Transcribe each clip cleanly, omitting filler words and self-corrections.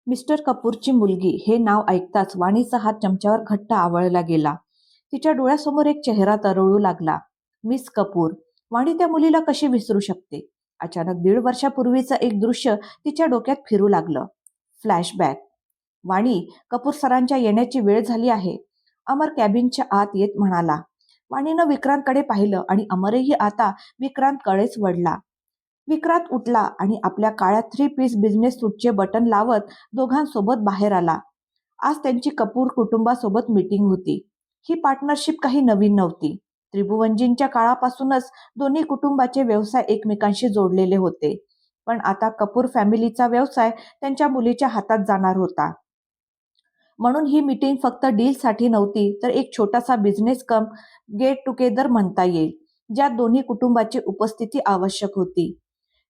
Mister कपूरची मुलगी हे नाव ऐकताच वाणीचा हात चमच्यावर घट्ट आवळला गेला. तिच्या डोळ्यासमोर एक चेहरा तरळू लागला. मिस कपूर. वाणी त्या मुलीला कशी विसरू शकते? अचानक 1.5 वर्षापूर्वीचं एक दृश्य तिच्या डोक्यात फिरू लागलं. फ्लॅशबॅक. वाणी, कपूर सरांच्या येण्याची वेळ झाली आहे, अमर कॅबिनच्या आत येत म्हणाला. वाणीनं विक्रांतकडे पाहिलं आणि अमरही आता विक्रांतकडेच वळला. विक्रांत उठला आणि आपल्या काळ्या 3 पीस बिझनेस सूटचे बटन लावत दोघांसोबत बाहेर आला. आज त्यांची कपूर कुटुंबासोबत मीटिंग होती. ही पार्टनरशिप काही नवीन नव्हती. त्रिभुवनजींच्या काळापासूनच दोन्ही कुटुंबाचे व्यवसाय एकमेकांशी जोडलेले होते. पण आता कपूर फॅमिलीचा व्यवसाय त्यांच्या मुलीच्या हातात जाणार होता. म्हणून ही मीटिंग फक्त डीलसाठी नव्हती, तर एक छोटासा बिझनेस कम गेट टुगेदर म्हणता येईल, ज्यात दोन्ही कुटुंबाची उपस्थिती आवश्यक होती.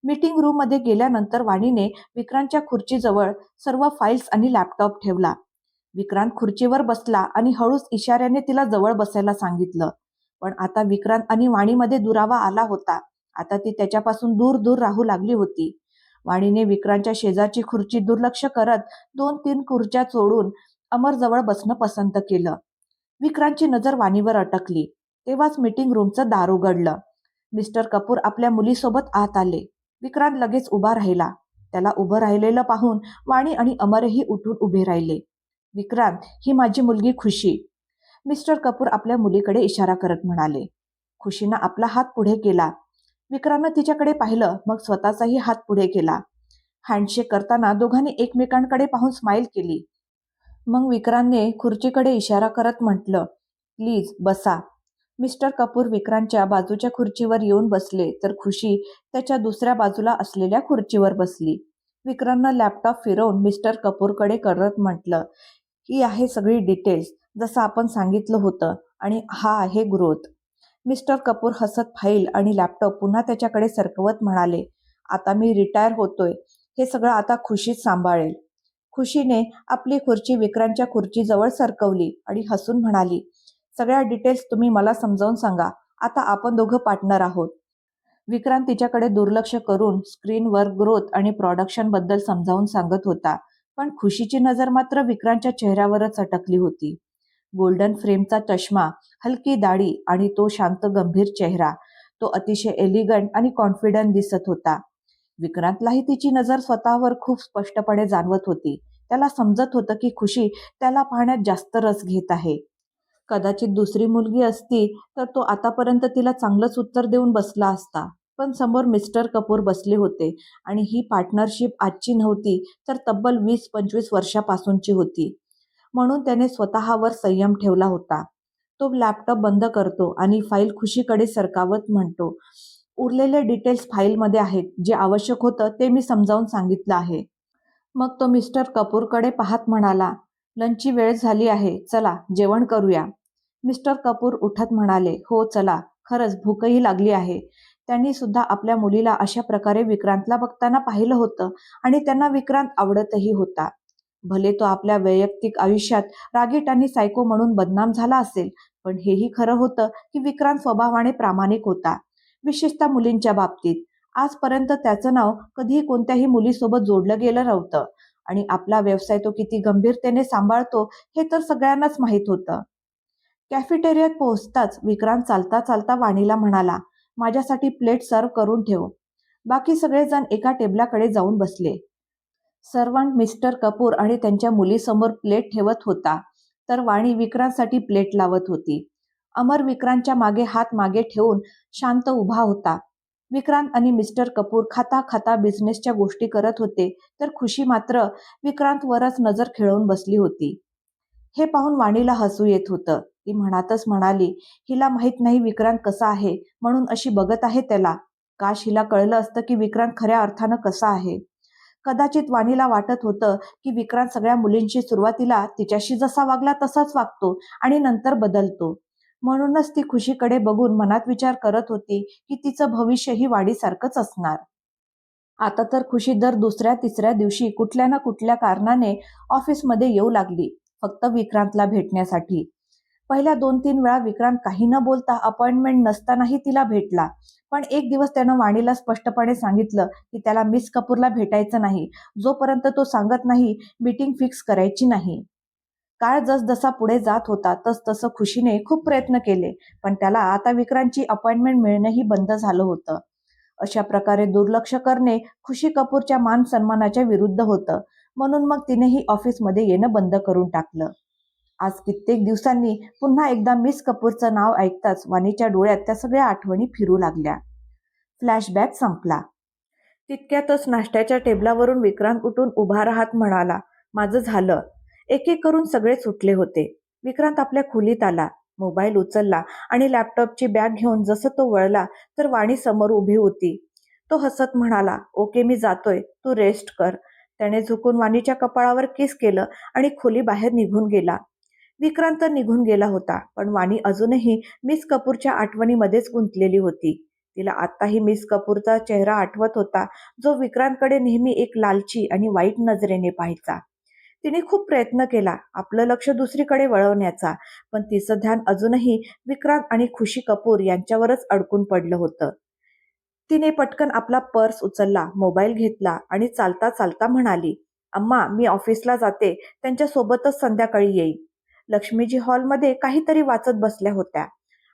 मीटिंग रूममध्ये गेल्यानंतर वाणीने विक्रांतच्या खुर्चीजवळ सर्व फाईल्स आणि लॅपटॉप ठेवला. विक्रांत खुर्चीवर बसला आणि हळूच इशाऱ्याने तिला जवळ बसायला सांगितलं. पण आता विक्रांत आणि वाणीमध्ये दुरावा आला होता. आता ती त्याच्यापासून दूर दूर राहू लागली होती. वाणीने विक्रांतच्या शेजारची खुर्ची दुर्लक्ष करत 2-3 खुर्च्या सोडून अमरजवळ बसणं पसंत केलं. विक्रांतची नजर वाणीवर अटकली. तेव्हाच मीटिंग रूमचं दार उघडलं. मिस्टर कपूर आपल्या मुलीसोबत आत आले. विक्रांत लगेच उभा राहिला. त्याला उभं राहिलेलं पाहून वाणी आणि अमरही उठून उभे राहिले. विक्रांत, ही माझी मुलगी खुशी. मिस्टर कपूर आपल्या मुलीकडे इशारा करत म्हणाले. खुशीनं आपला हात पुढे केला. विक्रांतनं तिच्याकडे पाहिलं, मग स्वतःचाही हात पुढे केला. हँडशेक करताना दोघांनी एकमेकांकडे पाहून स्माईल केली. मग विक्रांतने खुर्चीकडे इशारा करत म्हटलं, प्लीज बसा. मिस्टर कपूर विक्रांतच्या बाजूच्या खुर्चीवर येऊन बसले, तर खुशी त्याच्या दुसऱ्या बाजूला असलेल्या खुर्चीवर बसली. विक्रांतनं लॅपटॉप फिरवून मिस्टर कपूरकडे करत म्हटलं, ही आहे सगळी डिटेल्स, जसं आपण सांगितलं होतं, आणि हा आहे ग्रोथ. मिस्टर कपूर हसत फाईल आणि लॅपटॉप पुन्हा त्याच्याकडे सरकवत म्हणाले, आता मी रिटायर होतोय, हे सगळं आता खुशीच सांभाळेल. खुशीने आपली खुर्ची विक्रांतच्या खुर्चीजवळ सरकवली आणि हसून म्हणाली, सगळ्या डिटेल्स तुम्ही मला समजावून सांगा. आता आपण दोघं पार्टनर आहोत. विक्रांत तिच्याकडे दुर्लक्ष करून स्क्रीनवर ग्रोथ आणि प्रोडक्शन बद्दल समजावून सांगत होता. पण खुशीची नजर मात्र विक्रांतच्या चेहऱ्यावरच अटकली होती. गोल्डन फ्रेमचा चष्मा, हलकी दाढी आणि तो शांत गंभीर चेहरा. तो अतिशय एलिगंट आणि कॉन्फिडंट दिसत होता. विक्रांतलाही तिची नजर स्वतःवर खूप स्पष्टपणे जाणवत होती. त्याला समजत होतं की खुशी त्याला पाहण्यात जास्त रस घेत आहे. कदाचित दुसरी मुलगी असती तर तो आतापर्यंत तिला चांगलंच उत्तर देऊन बसला असता. पण समोर मिस्टर कपूर बसले होते आणि ही पार्टनरशिप आजची नव्हती, तर तब्बल 20-25 वर्षापासूनची होती. म्हणून त्याने स्वतःवर संयम ठेवला होता. तो लॅपटॉप बंद करतो आणि फाईल खुशीकडे सरकावत म्हणतो, उरलेले डिटेल्स फाईलमध्ये आहेत. जे आवश्यक होतं ते मी समजावून सांगितलं आहे. मग तो मिस्टर कपूरकडे पाहत म्हणाला, लंचची वेळ झाली आहे, चला जेवण करूया. मिस्टर कपूर उठत म्हणाले, हो चला, खरंच भूकही लागली आहे. त्यांनी सुद्धा आपल्या मुलीला अशा प्रकारे विक्रांतला बघताना पाहिलं होतं आणि त्यांना विक्रांत आवडतही होता. भले तो आपल्या वैयक्तिक आयुष्यात रागीट आणि सायको म्हणून बदनाम झाला असेल, पण हेही खरं होतं की विक्रांत स्वभावाने प्रामाणिक होता, विशेषतः मुलींच्या बाबतीत. आजपर्यंत त्याचं नाव कधीही कोणत्याही मुलीसोबत जोडलं गेलं नव्हतं आणि आपला व्यवसाय तो किती गंभीरतेने सांभाळतो हे तर सगळ्यांनाच माहीत होतं. कॅफेटेरियात पोहोचताच विक्रांत चालता चालता वाणीला म्हणाला, माझ्यासाठी प्लेट सर्व करून ठेव. बाकी सगळेजण एका टेबलाकडे जाऊन बसले. सर्वंट मिस्टर कपूर आणि त्यांच्या मुलीसमोर प्लेट ठेवत होता, तर वाणी विक्रांतसाठी प्लेट लावत होती. अमर विक्रांतच्या मागे हात मागे ठेवून शांत उभा होता. विक्रांत आणि मिस्टर कपूर खाता खाता बिझनेसच्या गोष्टी करत होते, तर खुशी मात्र विक्रांतवरच नजर खेळवून बसली होती. हे पाहून वाणीला हसू येत होतं. ती म्हणतच म्हणाली, हिला माहित नाही विक्रांत कसा आहे, म्हणून अशी बघत आहे त्याला. काश हिला कळलं असतं की विक्रांत खऱ्या अर्थानं कसा आहे. कदाचित वाणीला वाटत होतं की विक्रांत सगळ्या मुलींशी सुरुवातीला तिच्याशी जसा वागला तसाच वागतो आणि नंतर बदलतो. म्हणूनच ती खुशीकडे बघून मनात विचार करत होती की तिचं भविष्यही वाणीसारखंच असणार. आता तर खुशी दर दुसऱ्या तिसऱ्या दिवशी कुठल्या ना कुठल्या कारणाने ऑफिसमध्ये येऊ लागली, फक्त विक्रांतला भेटण्यासाठी. पहिल्या 2-3 वेळा विक्रांत काही न बोलता अपॉइंटमेंट नसतानाही तिला भेटला. पण एक दिवस त्यानं वाणीला स्पष्टपणे सांगितलं की त्याला मिस कपूरला भेटायचं नाही, जोपर्यंत तो सांगत नाही मीटिंग फिक्स करायची नाही. काळ जसजसा पुढे जात होता तसतसं खुशीने खूप प्रयत्न केले, पण त्याला आता विक्रांतची अपॉइंटमेंट मिळणंही बंद झालं होतं. अशा प्रकारे दुर्लक्ष करणे खुशी कपूरच्या मान सन्मानाच्या विरुद्ध होतं. म्हणून मग तिनेही ऑफिसमध्ये येणं बंद करून टाकलं. आज कित्येक दिवसांनी पुन्हा एकदा मिस कपूरचं नाव ऐकताच वाणीच्या डोळ्यात त्या सगळ्या आठवणी फिरू लागल्या. फ्लॅशबॅक संपला. तितक्यातच नाश्त्याच्या टेबलावरून विक्रांत उठून उभा राहत म्हणाला, माझं झालं. एक एक करून सगळे सुटले होते. विक्रांत आपल्या खोलीत आला, मोबाईल उचलला आणि लॅपटॉपची बॅग घेऊन जसं तो वळला तर वाणी समोर उभी होती. तो हसत म्हणाला, ओके मी जातोय, तू रेस्ट कर. त्याने झुकून वाणीच्या कपाळावर किस केलं आणि खोली बाहेर निघून गेला. विक्रांत निघून गेला होता, पण वाणी अजूनही मिस कपूरच्या आठवणीमध्येच गुंतलेली होती. तिला आत्ताही मिस कपूरचा चेहरा आठवत होता, जो विक्रांतकडे नेहमी एक लालची आणि वाईट नजरेने पाहायचा. तिने खूप प्रयत्न केला आपलं लक्ष दुसरीकडे वळवण्याचा, पण तिचं ध्यान अजूनही विक्रांत आणि खुशी कपूर यांच्यावरच अडकून पडलं होतं. तिने पटकन आपला पर्स उचलला, मोबाईल घेतला आणि चालता चालता म्हणाली, अम्मा मी ऑफिसला जाते, त्यांच्यासोबतच संध्याकाळी येईल. लक्ष्मीजी हॉलमध्ये काहीतरी वाचत बसल्या होत्या.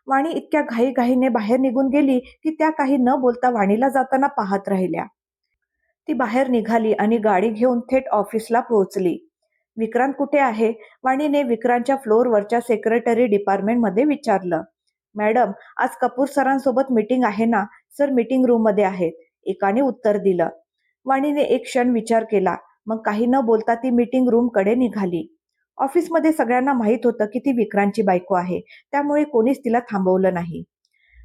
वाणी इतक्या घाईघाईने बाहेर निघून गेली की त्या काही न बोलता वाणीला जाताना पाहत राहिल्या. ती बाहेर निघाली आणि गाडी घेऊन थेट ऑफिसला पोहोचली. विक्रांत कुठे आहे? वाणीने विक्रांतच्या फ्लोअरवरच्या सेक्रेटरी डिपार्टमेंटमध्ये विचारलं. मॅडम, आज कपूर सरांसोबत मीटिंग आहे ना? सर मीटिंग रूममध्ये आहेत, एकाने उत्तर दिलं. वाणीने एक क्षण विचार केला, मग काही न बोलता ती मीटिंग रूमकडे निघाली. ऑफिसमध्ये सगळ्यांना माहीत होतं की ती विक्रांतची बायको आहे, त्यामुळे कोणीच तिला थांबवलं नाही.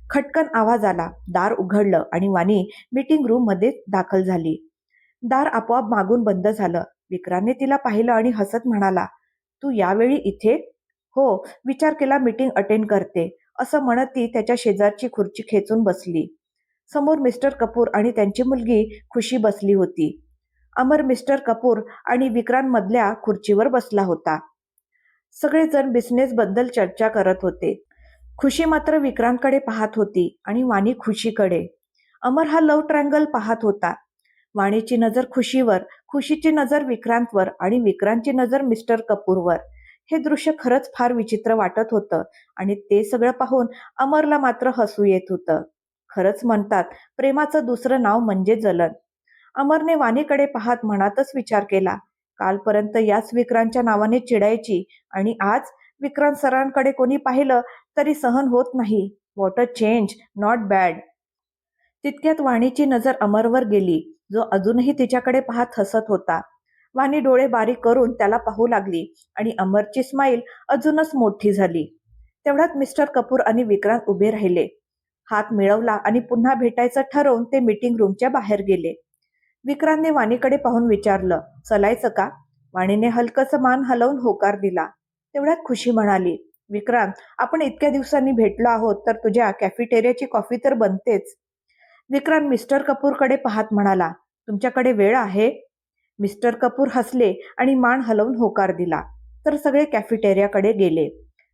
खटकन आवाज आला, दार उघडलं आणि वाणी मीटिंग रूममध्ये दाखल झाली. दार आपोआप मागून बंद झालं. विक्रांतने तिला पाहिलं आणि हसत म्हणाला, तू यावेळी इथे? हो, विचार केला मीटिंग अटेंड करते, असं म्हणत ती त्याच्या शेजारची खुर्ची खेचून बसली. समोर मिस्टर कपूर आणि त्यांची मुलगी खुशी बसली होती. अमर मिस्टर कपूर आणि विक्रांत मधल्या खुर्चीवर बसला होता. सगळेजण बिझनेसबद्दल चर्चा करत होते. खुशी मात्र विक्रांतकडे पाहत होती आणि वाणी खुशीकडे. अमर हा लव्ह ट्रँगल पाहत होता. वाणीची नजर खुशीवर, खुशीची नजर विक्रांतवर आणि विक्रांतची नजर मिस्टर कपूरवर. हे दृश्य खरंच फार विचित्र वाटत होतं आणि ते सगळं पाहून अमरला मात्र हसू येत होतं. खरंच म्हणतात, प्रेमाचं दुसरं नाव म्हणजे जलन. अमरने वाणीकडे पाहत मनातच विचार केला, कालपर्यंत याच विक्रांतच्या नावाने चिडायची आणि आज विक्रांत सरांकडे कोणी पाहिलं तरी सहन होत नाही. What a change, not bad. तितक्यात वाणीची नजर अमरवर गेली, जो अजूनही तिच्याकडे पाहत हसत होता. वाणी डोळे बारीक करून त्याला पाहू लागली आणि अमरची स्माईल अजूनच मोठी झाली. तेवढ्यात मिस्टर कपूर आणि विक्रांत उभे राहिले. हात मिळवला आणि पुन्हा भेटायचं ठरवून ते मीटिंग रूमच्या बाहेर गेले. विक्रांतने वाणीकडे पाहून विचारलं, चलायचं का? वाणीने हलकसं मान हलवून होकार दिला. तेवढ्यात खुशी म्हणाली, विक्रांत, आपण इतक्या दिवसांनी भेटलो आहोत तर तुझ्या कॅफेटेरियाची कॉफी तर बनतेच. विक्रांत मिस्टर कपूरकडे पाहत म्हणाला, तुमच्याकडे वेळ आहे? मिस्टर कपूर हसले आणि मान हलवून होकार दिला. तर सगळे कॅफेटेरियाकडे गेले.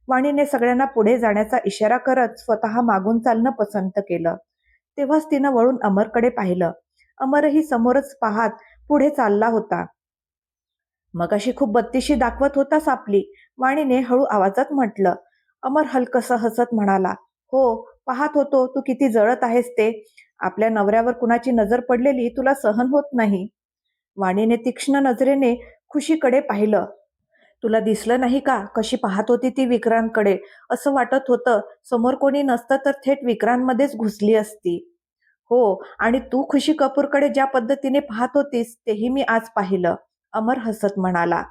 वाणीने सगळ्यांना पुढे जाण्याचा इशारा करत स्वतः मागून चालणं पसंत केलं. तेव्हाच तिनं वळून अमरकडे पाहिलं. अमरही समोरच पाहत पुढे चालला होता. मगाशी खूप बत्तीशी दाखवत होतास आपली, वाणीने हळू आवाजात म्हटलं. अमर हलकसं हसत म्हणाला, हो, पाहत होतो तू किती जळत आहेस ते. आपल्या नवऱ्यावर कुणाची नजर पडलेली तुला सहन होत नाही. वाणीने तीक्ष्ण नजरेने खुशीकडे पाहिलं. तुला दिसलं नाही का कशी पाहत होती ती विक्रांतकडे? असं वाटत होतं समोर कोणी नसतं तर थेट विक्रांतमध्येच घुसली असती. हो, आणि तू खुशी कपूरकडे ज्या पद्धतीने पाहत होतीस तेही मी आज पाहिलं, अमर हसत म्हणाला.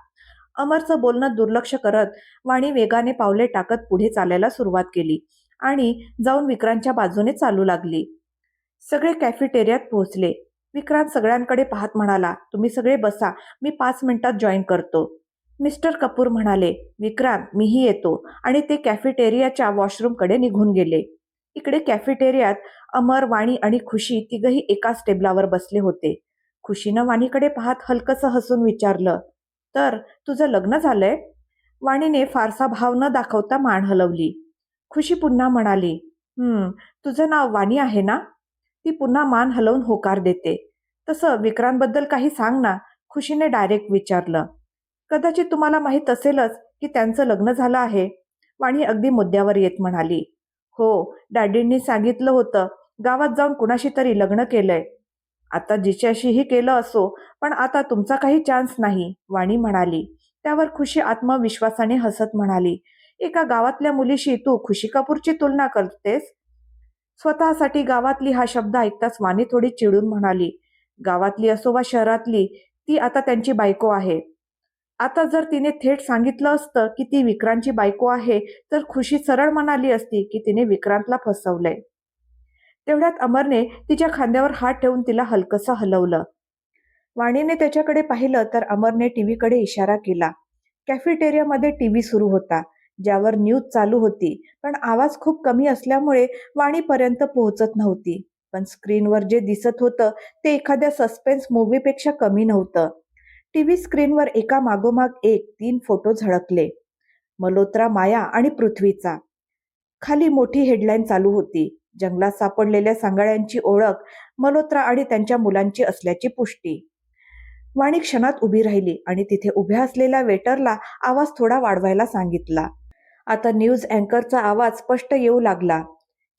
अमरचं बोलणं दुर्लक्ष करत वाणी वेगाने पावले टाकत पुढे चालायला सुरुवात केली आणि जाऊन विक्रांतच्या बाजूने चालू लागली. सगळे कॅफेटेरियात पोहोचले. विक्रांत सगळ्यांकडे पाहत म्हणाला, तुम्ही सगळे बसा, मी 5 मिनिटात जॉईन करतो. मिस्टर कपूर म्हणाले, विक्रांत मीही येतो, आणि ते कॅफेटेरियाच्या वॉशरूमकडे निघून गेले. इकडे कॅफेटेरियात अमर, वाणी आणि खुशी तिघही एकाच टेबलावर बसले होते. खुशीनं वाणीकडे पाहत हलकसं हसून विचारलं, तर तुझं लग्न झालंय? वाणीने फारसा भाव न दाखवता मान हलवली. खुशी पुन्हा म्हणाली, तुझं नाव वाणी आहे ना? ती पुन्हा मान हलवून होकार देते. तसं विक्रांतबद्दल काही सांग ना, खुशीने डायरेक्ट विचारलं. कदाचित तुम्हाला माहीत असेलच की त्यांचं लग्न झालं आहे. वाणी अगदी मुद्द्यावर येत म्हणाली. हो, डॅडींनी सांगितलं होतं, गावात जाऊन कुणाशी तरी लग्न केलंय. आता जिच्याशीही केलं असो, पण आता तुमचा काही चान्स नाही, वाणी म्हणाली. त्यावर खुशी आत्मविश्वासाने हसत म्हणाली, एका गावातल्या मुलीशी तू खुशी कपूरची तुलना करतेस? स्वतःसाठी गावातली हा शब्द ऐकताच वाणी थोडी चिडून म्हणाली, गावातली असो वा शहरातली, ती आता त्यांची बायको आहे. आता जर तिने थेट सांगितलं असतं की ती विक्रांतची बायको आहे, तर खुशी सरळ म्हणाली असती की तिने विक्रांतला फसवलंय. तेवढ्यात अमरने तिच्या खांद्यावर हात ठेवून तिला हलकसं हलवलं. वाणीने त्याच्याकडे पाहिलं तर अमरने टीव्हीकडे इशारा केला. कॅफेटेरियामध्ये टीव्ही सुरू होता, ज्यावर न्यूज चालू होती, पण आवाज खूप कमी असल्यामुळे वाणीपर्यंत पोहोचत नव्हती. पण स्क्रीनवर जे दिसत होतं ते एखाद्या सस्पेन्स मूव्हीपेक्षा कमी नव्हतं. टीव्ही स्क्रीनवर एका मागोमाग एक 3 फोटो झळकले. मल्होत्रा, माया आणि पृथ्वीचा. खाली मोठी हेडलाईन चालू होती. जंगलात सापडलेल्या सांगाड्यांची ओळख, मल्होत्रा आणि त्यांच्या मुलांची असल्याची पुष्टी. वाणी क्षणात उभी राहिली आणि तिथे उभ्या असलेल्या वेटरला आवाज थोडा वाढवायला सांगितला. आता न्यूज अँकरचा आवाज स्पष्ट येऊ लागला.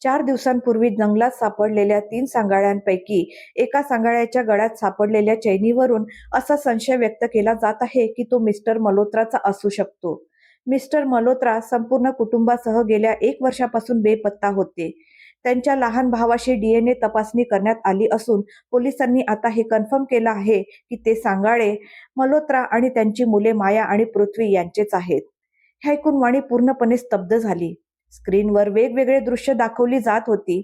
4 दिवसांपूर्वी जंगलात सापडलेल्या 3 सांगाड्यांपैकी एका सांगाड्याच्या गळ्यात सापडलेल्या चैनीवरून असा संशय व्यक्त केला जात आहे की तो मिस्टर मल्होत्राचा असू शकतो. मिस्टर मल्होत्रा संपूर्ण कुटुंबासह गेल्या 1 वर्षापासून बेपत्ता होते. त्यांच्या लहान भावाशी DNA तपासणी करण्यात आली असून पोलिसांनी आता हे कन्फर्म केलं आहे की ते सांगाडे मल्होत्रा आणि त्यांची मुले माया आणि पृथ्वी यांचेच आहेत. हे ऐकून वाणी पूर्णपणे स्तब्ध झाली. स्क्रीनवर वेगवेगळे दृश्य दाखवली जात होती.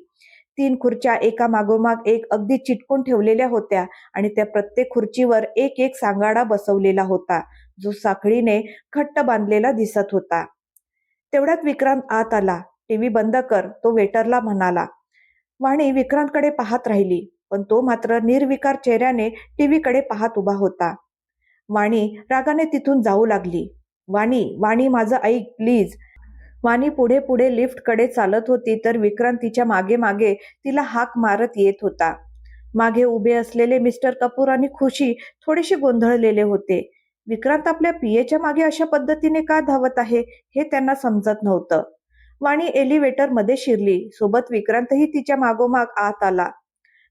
3 खुर्च्या एका मागोमाग एक अगदी चिटकून ठेवलेल्या होत्या आणि त्या प्रत्येक खुर्चीवर एक एक सांगाडा बसवलेला होता, जो साखळीने घट्ट बांधलेला दिसत होता. तेवढ्यात विक्रांत आत आला. टीव्ही बंद कर, तो वेटरला म्हणाला. वाणी विक्रांतकडे पाहत राहिली, पण तो मात्र निर्विकार चेहऱ्याने टीव्हीकडे पाहत उभा होता. वाणी रागाने तिथून जाऊ लागली. वाणी, वाणी माझं ऐक प्लीज. वाणी पुढे पुढे लिफ्टकडे चालत होती तर विक्रांत तिच्या मागे मागे तिला हाक मारत येत होता. मागे उभे असलेले मिस्टर कपूर आणि खुशी थोडेसे गोंधळलेले होते. विक्रांत आपल्या पीएच्या मागे अशा पद्धतीने का धावत आहे हे त्यांना समजत नव्हतं. वाणी एलिव्हेटरमध्ये शिरली. सोबत विक्रांतही तिच्या मागोमाग आत आला.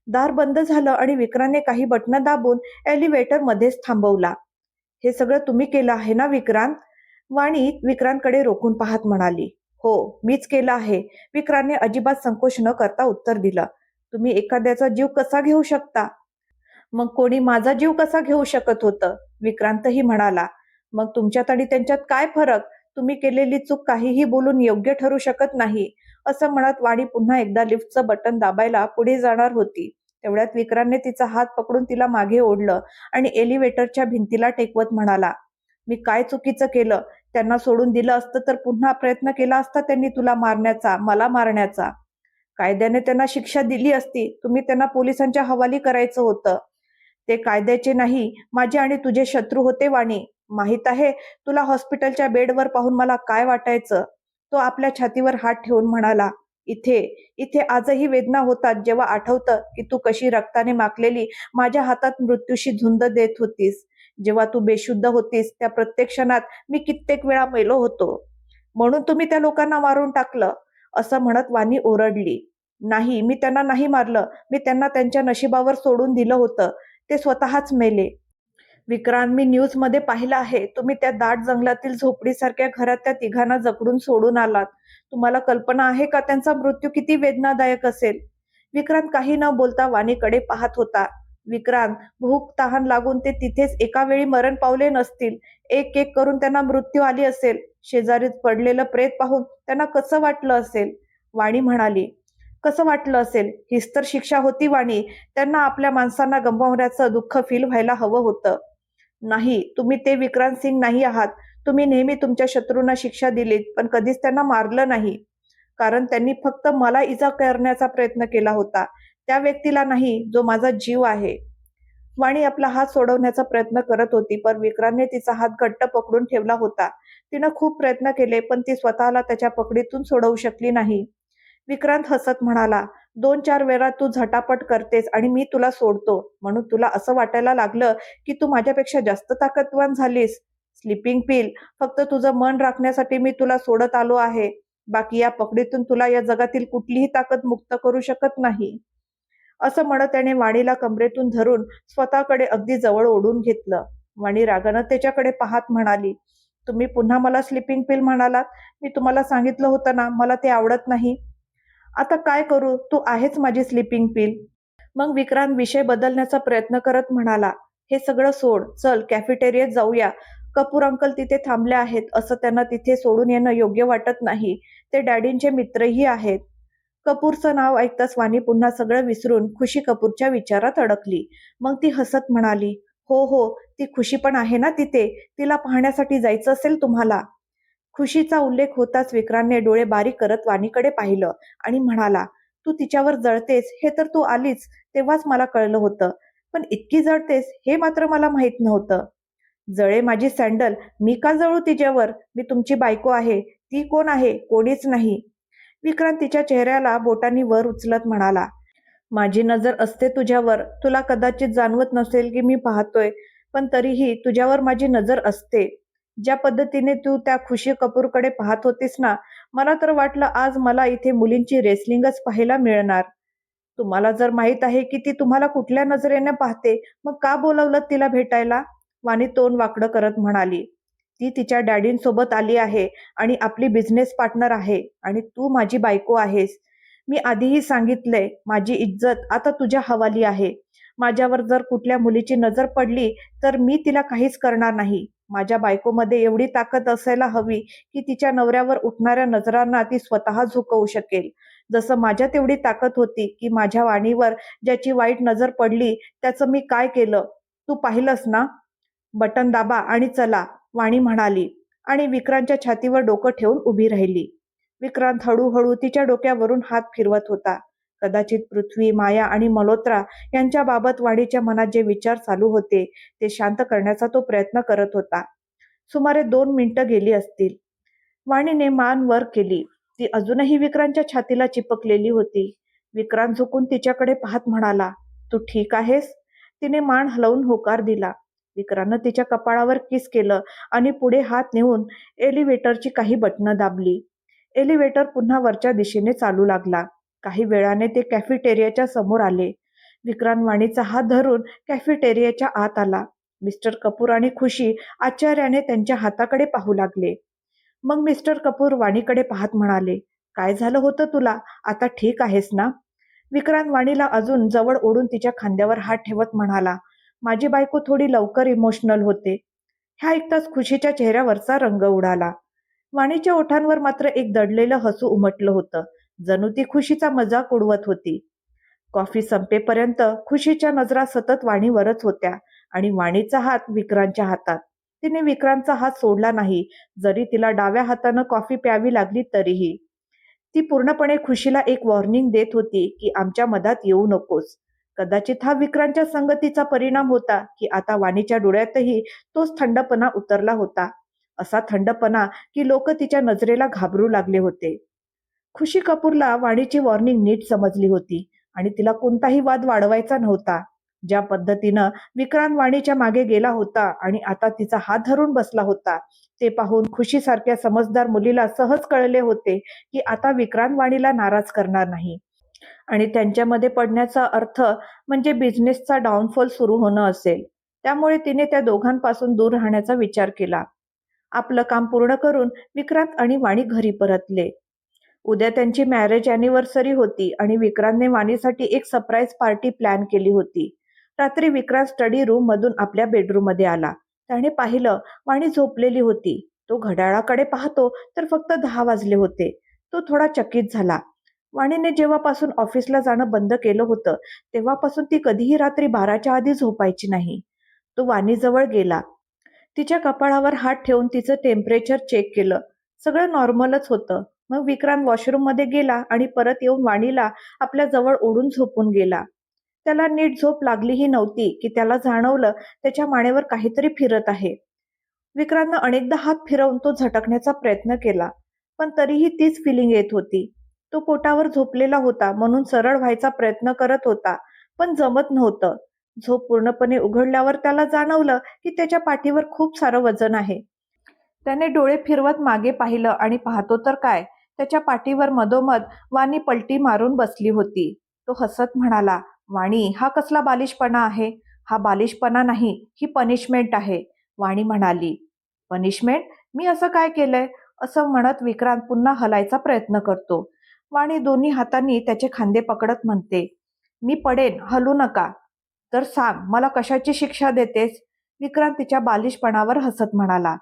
दार बंद झालं आणि विक्रांतने काही बटणं दाबून एलिव्हेटर मध्येच थांबवला. हे सगळं तुम्ही केलं आहे ना विक्रांत? वाणी विक्रांतकडे रोखून पाहत म्हणाली. हो, मीच केलं आहे, विक्रांतने अजिबात संकोच न करता उत्तर दिलं. तुम्ही एखाद्याचा जीव कसा घेऊ शकता? मग कोणी माझा जीव कसा घेऊ शकत होतं? विक्रांतही म्हणाला. मग तुमच्यात आणि त्यांच्यात काय फरक? तुम्ही केलेली चूक काहीही बोलून योग्य ठरू शकत नाही, असं म्हणत वाणी पुन्हा एकदा लिफ्टचं बटन दाबायला पुढे जाणार होती. तेवढ्यात विक्रांतने तिचा हात पकडून तिला मागे ओढलं आणि एलिव्हेटरच्या भिंतीला टेकवत म्हणाला, मी काय चुकीचं केलं? त्यांना सोडून दिलं असतं तर पुन्हा प्रयत्न केला असता त्यांनी तुला मारण्याचा, मला मारण्याचा. कायद्याने त्यांना शिक्षा दिली असती. तुम्ही त्यांना पोलिसांच्या हवाली करायचं होतं. ते कायद्याचे नाही, माझे आणि तुझे शत्रू होते वाणी. माहित आहे तुला हॉस्पिटलच्या बेडवर पाहून मला काय वाटायचं? तो आपल्या छातीवर हात ठेवून म्हणाला, इथे इथे आजही वेदना होतात जेव्हा आठवतं की तू कशी रक्ताने माखलेली माझ्या हातात मृत्यूशी झुंज देत होतीस. जेव्हा तू बेशुद्ध होतीस त्या प्रत्येक क्षणात मी कित्येक वेळा मेलो होतो. म्हणून तुम्ही त्या लोकांना मारून टाकलं, असं म्हणत वाणी ओरडली. नाही, मी त्यांना नाही मारलं. मी त्यांना त्यांच्या नशिबावर सोडून दिलं होतं. ते स्वतःच मेले. विक्रांत, मी न्यूजमध्ये पाहिलं आहे, तुम्ही त्या दाट जंगलातील झोपडीसारख्या घरात त्या तिघांना जखडून सोडून आलात. तुम्हाला कल्पना आहे का त्यांचा मृत्यू किती वेदनादायक असेल? विक्रांत काही न बोलता वाणीकडे पाहत होता. विक्रांत, भूक तहान लागून ते तिथेच एका वेळी मरण पावले नसतील. एक एक करून त्यांना मृत्यू आली असेल. शेजारीच पडलेलं प्रेत पाहून त्यांना कसं वाटलं असेल? वाणी म्हणाली. कसं वाटलं असेल? हीच तर शिक्षा होती वाणी. त्यांना आपल्या माणसांना गमावण्याचं दुःख फील व्हायला हवं होतं. नाही, तुम्ही ते विक्रांत सिंग नाही आहात. तुम्ही नेहमी तुमच्या शत्रूंना शिक्षा दिलीत, पण कधीच त्यांना मारलं नाही. कारण त्यांनी फक्त मला इजा करण्याचा प्रयत्न केला होता, त्या व्यक्तीला नाही जो माझा जीव आहे. वाणी आपला हात सोडवण्याचा प्रयत्न करत होती, पण विक्रांतने तिचा हात घट्ट पकडून ठेवला होता. तिनं खूप प्रयत्न केले, पण ती स्वतःला त्याच्या पकडीतून सोडवू शकली नाही. विक्रांत हसत म्हणाला, 2-4 वेळा तू झटापट करतेस आणि मी तुला सोडतो, म्हणून तुला असं वाटायला लागलं की तू माझ्यापेक्षा जास्त ताकदवान झालीस. स्लीपिंग पिल, फक्त तुझं मन राखण्यासाठी मी तुला सोडत आलो आहे. बाकी या पकडीतून तुला या जगातील कुठलीही ताकद मुक्त करू शकत नाही. असं म्हणत त्याने वाणीला कमरेतून धरून स्वतःकडे अगदी जवळ ओढून घेतलं. वाणी रागानं त्याच्याकडे पाहत म्हणाली, तुम्ही पुन्हा मला स्लीपिंग पिल म्हणालात. मी तुम्हाला सांगितलं होतं ना, मला ते आवडत नाही. आता काय करू, तू आहेच माझी स्लीपिंग पिल. मग विक्रांत विषय बदलण्याचा प्रयत्न करत म्हणाला, हे सगळं सोड, चल कॅफेटेरियात जाऊया. कपूर अंकल तिथे थांबले आहेत, असं त्यांना तिथे सोडून येणं योग्य वाटत नाही. ते डॅडींचे मित्रही आहेत. कपूरचं नाव ऐकताच वाणी पुन्हा सगळं विसरून खुशी कपूरच्या विचारात अडकली. मग ती हसत म्हणाली, हो हो, ती खुशी पण आहे ना तिथे. तिला पाहण्यासाठी जायचं असेल तुम्हाला. खुशीचा उल्लेख होताच विक्रांतने डोळे बारीक करत वाणीकडे पाहिलं आणि म्हणाला, तू तिच्यावर जळतेस हे तर तू आलीच तेव्हाच मला कळलं होतं, पण इतकी जळतेस हे मात्र मला माहित नव्हतं. जळे माझी सँडल, मी का जळू तिच्यावर? मी तुमची बायको आहे. ती कोण आहे? कोणीच नाही. विक्रांत तिच्या चेहऱ्याला बोटांनी वर उचलत म्हणाला, माझी नजर असते तुझ्यावर. तुला कदाचित जाणवत नसेल की मी पाहतोय, पण तरीही तुझ्यावर माझी नजर असते. ज्या पद्धतीने तू त्या खुशी कपूरकडे पाहत होतीस ना, मला तर वाटलं आज मला इथे मुलींची रेसलिंगच पाहायला मिळणार. तुम्हाला जर माहित आहे की ती तुम्हाला कुठल्या नजरेने पाहते, मग का बोलावलं तिला भेटायला? वाणी तोंड वाकडं करत म्हणाली, ती तिच्या डॅडींसोबत आली आहे आणि आपली बिझनेस पार्टनर आहे आणि तू माझी बायको आहेस. मी आधीही सांगितलंय, माझी इज्जत आता तुझ्या हवाली आहे. माझ्यावर जर कुठल्या मुलीची नजर पडली तर मी तिला काहीच करणार नाही. माझ्या बायकोमध्ये एवढी ताकद असायला हवी की तिच्या नवऱ्यावर उठणाऱ्या नजरांना ती स्वतः झुकवू शकेल. जसं माझ्यात एवढी ताकद होती की माझ्या वाणीवर ज्याची वाईट नजर पडली त्याचं मी काय केलं, तू पाहिलंस ना. बटन दाबा आणि चला, वाणी म्हणाली आणि विक्रांतच्या छातीवर डोकं ठेवून उभी राहिली. विक्रांत हळूहळू तिच्या डोक्यावरून हात फिरवत होता. कदाचित पृथ्वी, माया आणि मल्होत्रा यांच्याबाबत वाणीच्या मनात जे विचार चालू होते ते शांत करण्याचा तो प्रयत्न करत होता. सुमारे 2 मिनिटं गेली असतील. वाणीने मान वर केली. ती अजूनही विक्रांतच्या छातीला चिपकलेली होती. विक्रांत झुकून तिच्याकडे पाहत म्हणाला, तू ठीक आहेस? तिने मान हलवून होकार दिला. विक्रांतनं तिच्या कपाळावर किस केलं आणि पुढे हात नेऊन एलिव्हेटरची काही बटणं दाबली. एलिव्हेटर पुन्हा वरच्या दिशेने चालू लागला. काही वेळाने ते कॅफेटेरियाच्या समोर आले. विक्रांत वाणीचा हात धरून कॅफेटेरियाच्या आत आला. मिस्टर कपूर आणि खुशी आश्चर्याने त्यांच्या हाताकडे पाहू लागले. मग मिस्टर कपूर वाणीकडे पाहत म्हणाले, काय झालं होतं तुला? आता ठीक आहेस ना? विक्रांत वाणीला अजून जवळ ओढून तिच्या खांद्यावर हात ठेवत म्हणाला, माझी बायको थोडी लवकर इमोशनल होते. ह्या ऐकताच खुशीच्या चेहऱ्यावरचा रंग उडाला. वाणीच्या ओठांवर मात्र एक दडलेलं हसू उमटलं होतं. जणू ती खुशीचा मजाक उडवत होती. कॉफी संपेपर्यंत खुशीच्या नजरा सतत वाणीवरच होत्या आणि वाणीचा हात विक्रांतच्या हातात. तिने विक्रांतचा हात सोडला नाही, जरी तिला डाव्या हातानं कॉफी प्यावी लागली तरीही. ती पूर्णपणे खुशीला एक वॉर्निंग देत होती की आमच्या मधात येऊ नकोस. कदाचित हा विक्रांतच्या संगतीचा परिणाम होता की आता वाणीच्या डोळ्यातही तोच थंडपणा उतरला होता. असा थंडपणा की लोक तिच्या नजरेला घाबरू लागले होते. खुशी कपूरला वाणीची वॉर्निंग नीट समजली होती आणि तिला कोणताही वाद वाढवायचा नव्हता. ज्या पद्धतीनं विक्रांत वाणीच्या मागे गेला होता आणि आता तिचा हात धरून बसला होता, ते पाहून खुशीसारख्या समजदार मुलीला सहज कळले होते की आता विक्रांत वाणीला नाराज करणार नाही आणि त्यांच्यामध्ये पडण्याचा अर्थ म्हणजे बिझनेसचा डाऊनफॉल सुरू होणं असेल. त्यामुळे तिने त्या दोघांपासून दूर राहण्याचा विचार केला. आपलं काम पूर्ण करून विक्रांत आणि वाणी घरी परतले. उद्या त्यांची मॅरेज अॅनिव्हर्सरी होती आणि विक्रांतने वाणीसाठी एक सरप्राईज पार्टी प्लॅन केली होती. रात्री विक्रांत स्टडी रूम मधून आपल्या बेडरूममध्ये आला. त्याने पाहिलं वाणी झोपलेली होती. तो घड्याळाकडे पाहतो तर फक्त 10 वाजले होते. तो थोडा चकित झाला. वाणीने जेव्हापासून ऑफिसला जाणं बंद केलं होतं तेव्हापासून ती कधीही रात्री 12च्या आधी झोपायची नाही. तो वाणीजवळ गेला. तिच्या कपाळावर हात ठेवून तिचं टेम्परेचर चेक केलं. सगळं नॉर्मलच होतं. मग विक्रांत वॉशरूममध्ये गेला आणि परत येऊन वाणीला आपल्या जवळ ओढून झोपून गेला. त्याला नीट झोप लागलीही नव्हती की त्याला जाणवलं त्याच्या मानेवर काहीतरी फिरत आहे. विक्रांतनं अनेकदा हात फिरवून तो झटकण्याचा प्रयत्न केला, पण तरीही तीच फिलिंग येत होती. तो पोटावर झोपलेला होता म्हणून सरळ व्हायचा प्रयत्न करत होता, पण जमत नव्हतं. झोप पूर्णपणे उघडल्यावर त्याला जाणवलं की त्याच्या पाठीवर खूप सारं वजन आहे. त्याने डोळे फिरवत मागे पाहिलं आणि पाहतो तर काय, त्याच्या पाठीवर मधोमध वाणी पलटी मारून बसली होती. तो हसत म्हणाला, "वाणी, हा कसला बालिशपणा आहे? हा बालिशपणा नाही, ही पनिशमेंट आहे," वाणी म्हणाली. "पनिशमेंट? मी असं काय केलंय?" असं म्हणत विक्रांत पुन्हा हलायचा प्रयत्न करतो. वाणी दोन्ही हातांनी त्याचे खांदे पकडत म्हणते, "मी पडेन, हलू नका." "तर सांग, मला कशाची शिक्षा देतेस?" विक्रांत तिच्या बालिशपणावर हसत म्हणाला,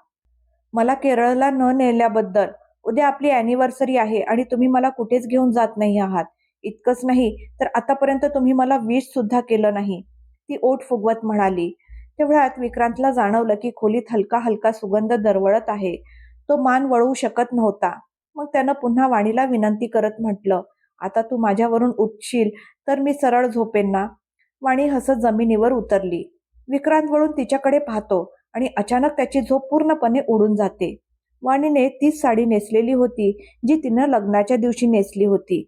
"मला केरळला न नेल्याबद्दल. उद्या आपली अॅनिव्हर्सरी आहे आणि तुम्ही मला कुठेच घेऊन जात नाही आहात. इतकंच नाही तर आतापर्यंत तुम्ही मला विश सुद्धा केलं नाही," ती ओठ फुगवत म्हणाली. तेवढ्यात विक्रांतला जाणवलं की खोलीत हलका हलका सुगंध दरवळत आहे. तो मान वळवू शकत नव्हता. मग त्यानं पुन्हा वाणीला विनंती करत म्हटलं, "आता तू माझ्यावरून उठशील तर मी सरळ झोपेन ना?" वाणी हसत जमिनीवर उतरली. विक्रांत वळून तिच्याकडे पाहतो आणि अचानक त्याची झोप पूर्णपणे उडून जाते. वाणीने तीच साडी नेसलेली होती जी तिनं लग्नाच्या दिवशी नेसली होती.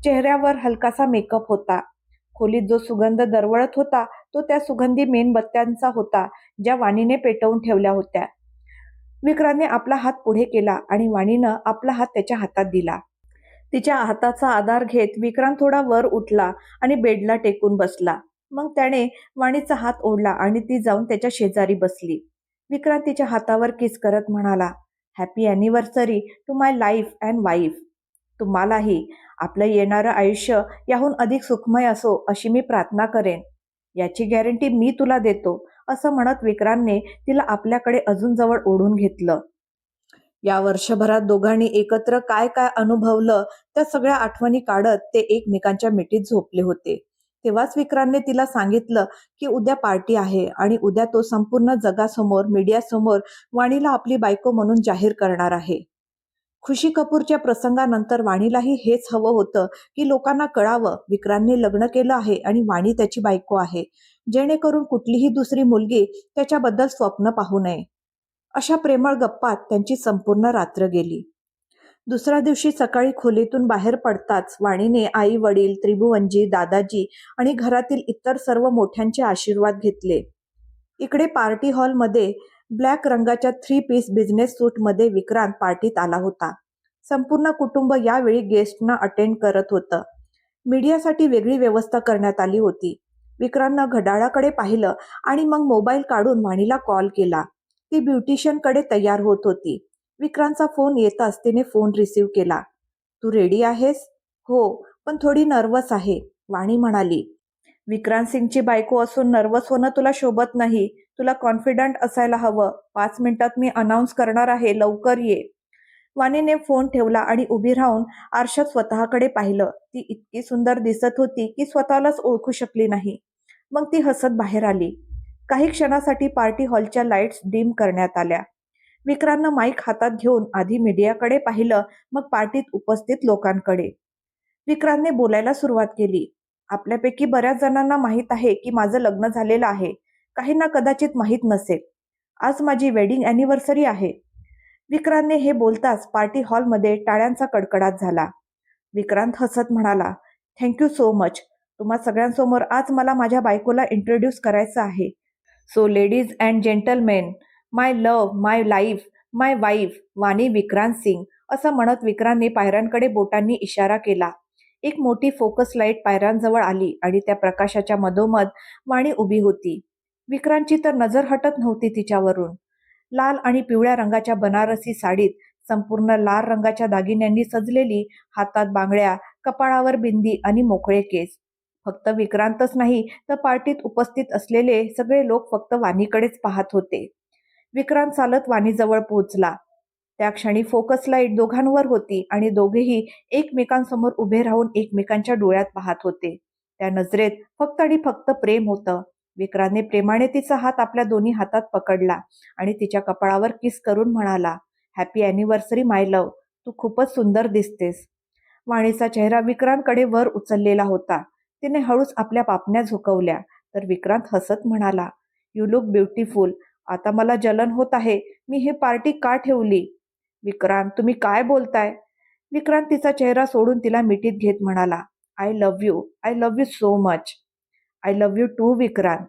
चेहऱ्यावर हलकासा मेकअप होता. खोलीत जो सुगंध दरवळत होता तो त्या सुगंधी मेणबत्त्यांचा होता ज्या वाणीने पेटवून ठेवल्या होत्या. विक्रांतने आपला हात पुढे केला आणि वाणीनं आपला हात त्याच्या हातात दिला. तिच्या हाताचा आधार घेत विक्रांत थोडा वर उठला आणि बेडला टेकून बसला. मग त्याने वाणीचा हात ओढला आणि ती जाऊन त्याच्या शेजारी बसली. विक्रांत तिच्या हातावर किस करत म्हणाला, "happy anniversary to my life and wife. तुम्हालाही आपलं येणारं आयुष्य याहून अधिक सुखमय असो अशी मी प्रार्थना करेन. याची गॅरंटी मी तुला देतो," असं म्हणत विक्रांतने तिला आपल्याकडे अजून जवळ ओढून घेतलं. या वर्षभरात दोघांनी एकत्र काय काय अनुभवलं त्या सगळ्या आठवणी काढत ते एकमेकांच्या मिठीत झोपले होते. तेव्हाच विक्रांतने तिला सांगितलं की उद्या पार्टी आहे आणि उद्या तो संपूर्ण जगासमोर, मीडियासमोर वाणीला आपली बायको म्हणून जाहीर करणार आहे. खुशी कपूरच्या प्रसंगानंतर वाणीलाही हेच हवं होतं की लोकांना कळावं विक्रांतने लग्न केलं आहे आणि वाणी त्याची बायको आहे, जेणेकरून कुठलीही दुसरी मुलगी त्याच्याबद्दल स्वप्न पाहू नये. अशा प्रेमळ गप्पात त्यांची संपूर्ण रात्र गेली. दुसऱ्या दिवशी सकाळी खोलीतून बाहेर पडताच वाणीने आई वडील, त्रिभुवनजी, दादाजी आणि घरातील इतर सर्व मोठ्यांचे आशीर्वाद घेतले. इकडे पार्टी हॉलमध्ये ब्लॅक रंगाच्या 3 पीस बिझनेस सूटमध्ये विक्रांत पार्टीत आला होता. संपूर्ण कुटुंब यावेळी गेस्टना अटेंड करत होतं. मीडियासाठी वेगळी व्यवस्था करण्यात आली होती. विक्रांतनं घड्याळाकडे पाहिलं आणि मग मोबाईल काढून वाणीला कॉल केला. ती ब्युटिशियनकडे तयार होत होती. विक्रांतचा फोन येताच तिने फोन रिसीव्ह केला. "तू रेडी आहेस?" "हो, पण थोडी नर्वस आहे," वाणी म्हणाली. "विक्रांत सिंगची बायको असून नर्वस होणं तुला शोभत नाही. तुला कॉन्फिडंट असायला हवं. 5 मिनिटात मी अनाउन्स करणार आहे, लवकर ये." वाणीने फोन ठेवला आणि उभी राहून आरशात स्वतःकडे पाहिलं. ती इतकी सुंदर दिसत होती की स्वतःलाच ओळखू शकली नाही. मग ती हसत बाहेर आली. काही क्षणासाठी पार्टी हॉलच्या लाईट्स डिम करण्यात आल्या. विक्रांतनं माईक हातात घेऊन आधी मीडियाकडे पाहिलं, मग पार्टीत उपस्थित लोकांकडे. विक्रांतने बोलायला सुरुवात केली. "आपल्यापैकी बऱ्याच जणांना माहीत आहे की माझं लग्न झालेलं आहे. काहींना कदाचित माहीत नसेल. आज माझी वेडिंग अॅनिव्हर्सरी आहे." विक्रांतने हे बोलताच पार्टी हॉलमध्ये टाळ्यांचा कडकडाट झाला. विक्रांत हसत म्हणाला, "थँक्यू सो मच. तुम्हा सगळ्यांसमोर आज मला माझ्या बायकोला इंट्रोड्यूस करायचं आहे. So ladies and gentlemen, my love, my life, my wife Vani Vikrant Singh," असं म्हणत विक्रांतने पायऱ्यांकडे बोटांनी इशारा केला. एक मोठी फोकस लाईट पायऱ्यांजवळ आली आणि त्या प्रकाशाच्या मधोमध वाणी उभी होती. विक्रांतची तर नजर हटत नव्हती तिच्यावरून. लाल आणि पिवळ्या रंगाच्या बनारसी साडीत, संपूर्ण लाल रंगाच्या दागिन्यांनी सजलेली, हातात बांगड्या, कपाळावर बिंदी आणि मोकळे केस. फक्त विक्रांतच नाही तर पार्टीत उपस्थित असलेले सगळे लोक फक्त वाणीकडेच पाहत होते. विक्रांत चालत वाणीजवळ पोहोचला. त्या क्षणी फोकस लाईट दोघांवर होती आणि दोघेही एकमेकांसमोर उभे राहून एकमेकांच्या डोळ्यात पाहत होते. त्या नजरेत फक्त आणि फक्त प्रेम होतं. विक्रांतने प्रेमाने तिचा हात आपल्या दोन्ही हातात पकडला आणि तिच्या कपाळावर किस करून म्हणाला, "हॅपी अॅनिव्हर्सरी माय लव्ह. तू खूपच सुंदर दिसतेस." वाणीचा चेहरा विक्रांतकडे वर उचललेला होता. तिने हळूच आपल्या पापण्या झुकवल्या तर विक्रांत हसत म्हणाला, "यू लुक ब्युटिफुल. आता मला जलन होत आहे. मी ही पार्टी का ठेवली?" "विक्रांत, तुम्ही काय बोलताय?" विक्रांत तिचा चेहरा सोडून तिला मिठीत घेत म्हणाला, "I love you. I love you so much." "I love you too Vikrant."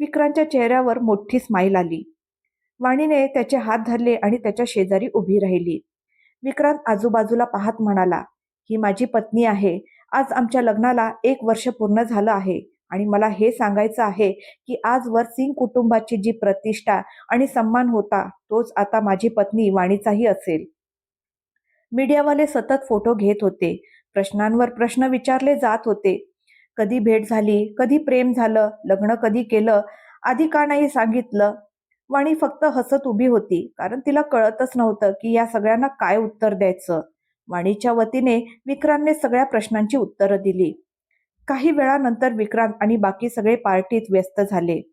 विक्रांतच्या चेहऱ्यावर मोठी स्माईल आली. वाणीने त्याचे हात धरले आणि त्याच्या शेजारी उभी राहिली. विक्रांत आजूबाजूला पाहत म्हणाला, "ही माझी पत्नी आहे. आज आमच्या लग्नाला 1 वर्ष पूर्ण झालं आहे आणि मला हे सांगायचं आहे की आजवर सिंग कुटुंबाची जी प्रतिष्ठा आणि सन्मान होता तोच आता माझी पत्नी वाणीचाही असेल." मीडियावाले सतत फोटो घेत होते. प्रश्नांवर प्रश्न विचारले जात होते. कधी भेट झाली, कधी प्रेम झालं, लग्न कधी केलं, आधी का नाही सांगितलं? वाणी फक्त हसत उभी होती, कारण तिला कळतच नव्हतं की या सगळ्यांना काय उत्तर द्यायचं. वाणीच्या वतीने विक्रांतने सगळ्या प्रश्नांची उत्तरं दिली. काही वेळानंतर विक्रांत आणि बाकी सगळे पार्टीत व्यस्त झाले.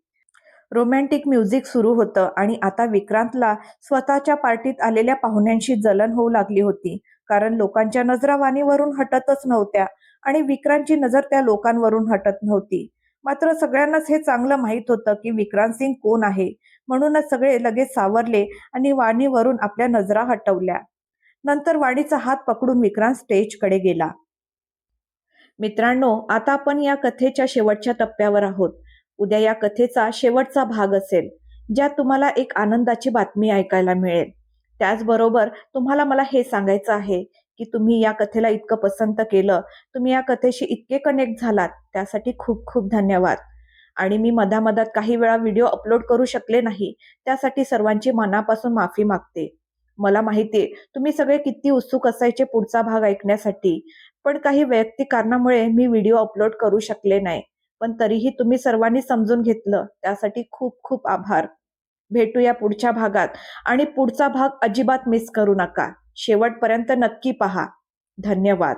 रोमॅन्टिक म्युझिक सुरू होतं आणि आता विक्रांतला स्वतःच्या पार्टीत आलेल्या पाहुण्यांशी जलन होऊ लागली होती, कारण लोकांच्या नजरा वाणीवरून हटतच नव्हत्या आणि विक्रांतची नजर त्या लोकांवरून हटत नव्हती. मात्र सगळ्यांनाच हे चांगलं माहीत होतं की विक्रांत सिंग कोण आहे, म्हणूनच सगळे लगेच सावरले आणि वाणीवरून आपल्या नजरा हटवल्या. नंतर वाणीचा हात पकडून विक्रांत स्टेजकडे गेला. मित्रांनो, आता आपण या कथेच्या शेवटच्या टप्प्यावर आहोत. उद्या या कथेचा शेवटचा भाग असेल, ज्यात तुम्हाला एक आनंदाची बातमी ऐकायला मिळेल. त्याचबरोबर तुम्हाला मला हे सांगायचं आहे की तुम्ही या कथेला इतकं पसंत केलं, तुम्ही या कथेशी इतके कनेक्ट झालात, त्यासाठी खूप खूप धन्यवाद. आणि मी मधामधात काही वेळा व्हिडिओ अपलोड करू शकले नाही, त्यासाठी सर्वांची मनापासून माफी मागते. मला माहितीये तुम्ही सगळे किती उत्सुक असायचे पुढचा भाग ऐकण्यासाठी, पण काही वैयक्तिक कारणामुळे मी व्हिडिओ अपलोड करू शकले नाही. पण तरीही तुम्ही सर्वांनी समजून घेतलं, त्यासाठी खूप खूप आभार. भेटूया पुढच्या भागात आणि पुढचा भाग अजिबात मिस करू नका. शेवटपर्यंत नक्की पहा. धन्यवाद.